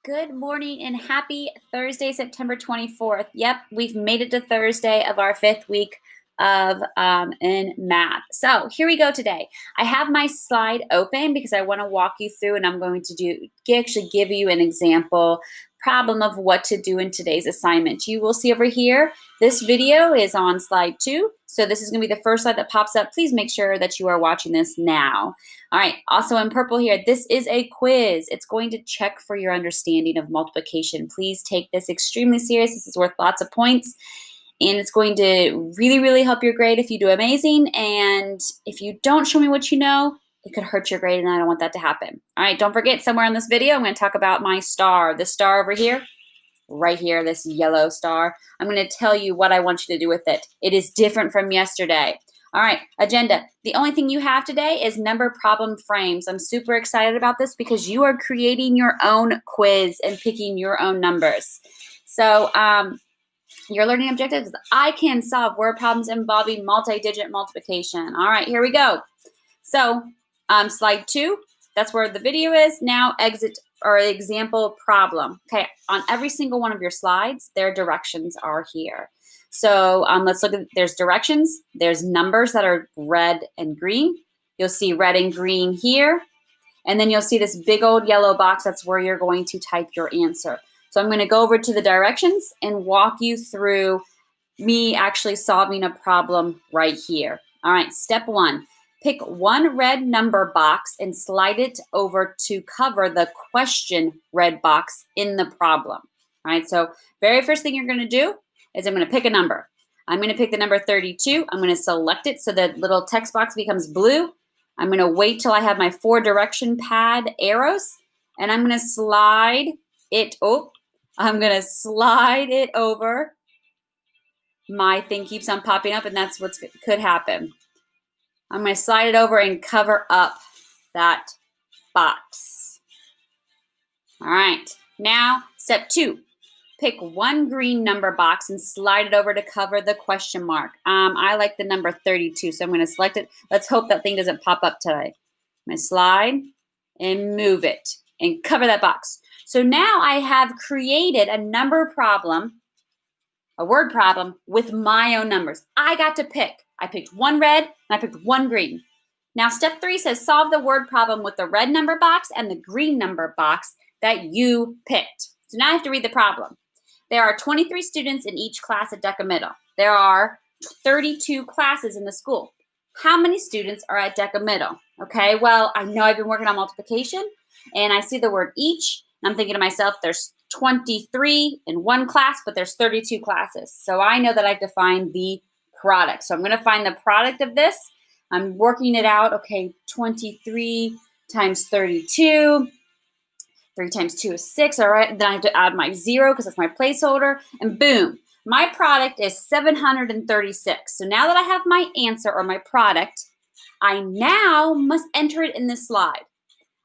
Good morning and happy Thursday, September 24th. Yep, we've made it to Thursday of our 5th week of in math. So here we go today. I have my slide open because I want to walk you through, and I'm going to actually give you an example problem of what to do in today's assignment. You will see over here, this video is on slide 2. So this is going to be the first slide that pops up. Please make sure that you are watching this now. All right, also in purple here, this is a quiz. It's going to check for your understanding of multiplication. Please take this extremely serious. This is worth lots of points, and it's going to really, really help your grade if you do amazing. And if you don't show me what you know, it could hurt your grade, and I don't want that to happen. All right, don't forget, somewhere in this video, I'm going to talk about my star. This star over here, right here, this yellow star. I'm going to tell you what I want you to do with it. It is different from yesterday. All right, agenda. The only thing you have today is number problem frames. I'm super excited about this because you are creating your own quiz and picking your own numbers. So your learning objective is I can solve word problems involving multi-digit multiplication. All right, here we go. So slide 2, that's where the video is. Now exit or example problem. Okay, on every single one of your slides, their directions are here. So let's look at, there's directions, there's numbers that are red and green. You'll see red and green here. And then you'll see this big old yellow box, that's where you're going to type your answer. So I'm gonna go over to the directions and walk you through me actually solving a problem right here. All right, step 1. Pick one red number box and slide it over to cover the question red box in the problem. All right, so very first thing you're gonna do is I'm gonna pick a number. I'm gonna pick the number 32. I'm gonna select it so the little text box becomes blue. I'm gonna wait till I have my 4 direction pad arrows, and I'm gonna slide it, I'm gonna slide it over. My thing keeps on popping up, and that's what could happen. I'm going to slide it over and cover up that box. All right, now step 2. Pick one green number box and slide it over to cover the question mark. I like the number 32, so I'm going to select it. Let's hope that thing doesn't pop up today. I'm going to slide and move it and cover that box. So now I have created a number problem, a word problem with my own numbers. I got to pick. I picked one red and I picked one green. Now step 3 says solve the word problem with the red number box and the green number box that you picked. So now I have to read the problem. There are 23 students in each class at Decca Middle. There are 32 classes in the school. How many students are at Decca Middle? Okay, well, I know I've been working on multiplication and I see the word each. And I'm thinking to myself, there's 23 in one class, but there's 32 classes. So I know that I have to find the product. So I'm going to find the product of this. I'm working it out. Okay, 23 times 32. 3 times 2 is 6. All right, then I have to add my 0 because that's my placeholder. And boom, my product is 736. So now that I have my answer or my product, I now must enter it in this slide.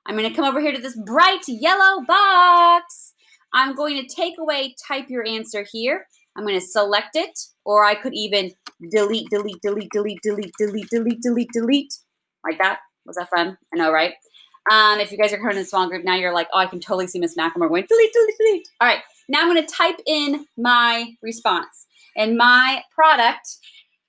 I'm going to come over here to this bright yellow box. I'm going to take away, type your answer here. I'm going to select it, or I could even delete. Like that. Was that fun? I know, right? If you guys are coming in a small group now, you're like, oh, I can totally see Miss McLemore going delete. All right, now I'm going to type in my response. And my product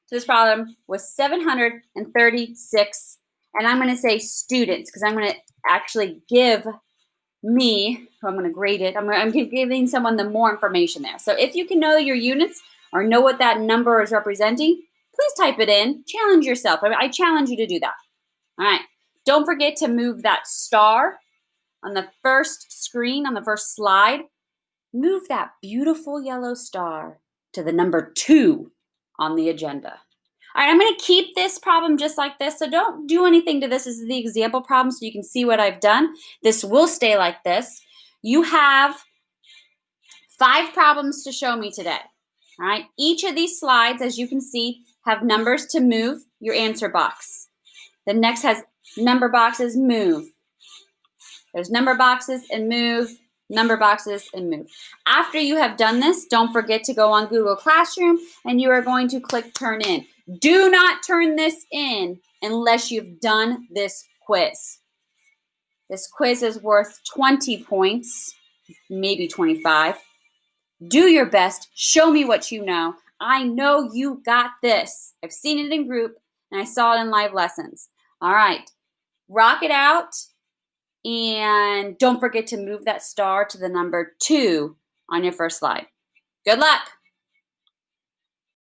to this problem was 736. And I'm going to say students because I'm going to actually give me, I'm going to grade it. I'm giving someone the more information there. So if you can know your units or know what that number is representing, please type it in. Challenge yourself. I challenge you to do that. All right. Don't forget to move that star on the first screen, on the first slide. Move that beautiful yellow star to the number 2 on the agenda. All right, I'm going to keep this problem just like this, so don't do anything to this. This is the example problem so you can see what I've done. This will stay like this. You have 5 problems to show me today. All right, each of these slides, as you can see, have numbers to move your answer box. The next has number boxes, move. There's number boxes and move, number boxes and move. After you have done this, don't forget to go on Google Classroom and you are going to click turn in. Do not turn this in unless you've done this quiz. This quiz is worth 20 points. maybe 25. Do your best. Show me what you know. I know you got this. I've seen it in group and I saw it in live lessons. All right, rock it out. And don't forget to move that star to the number 2 on your first slide. Good luck.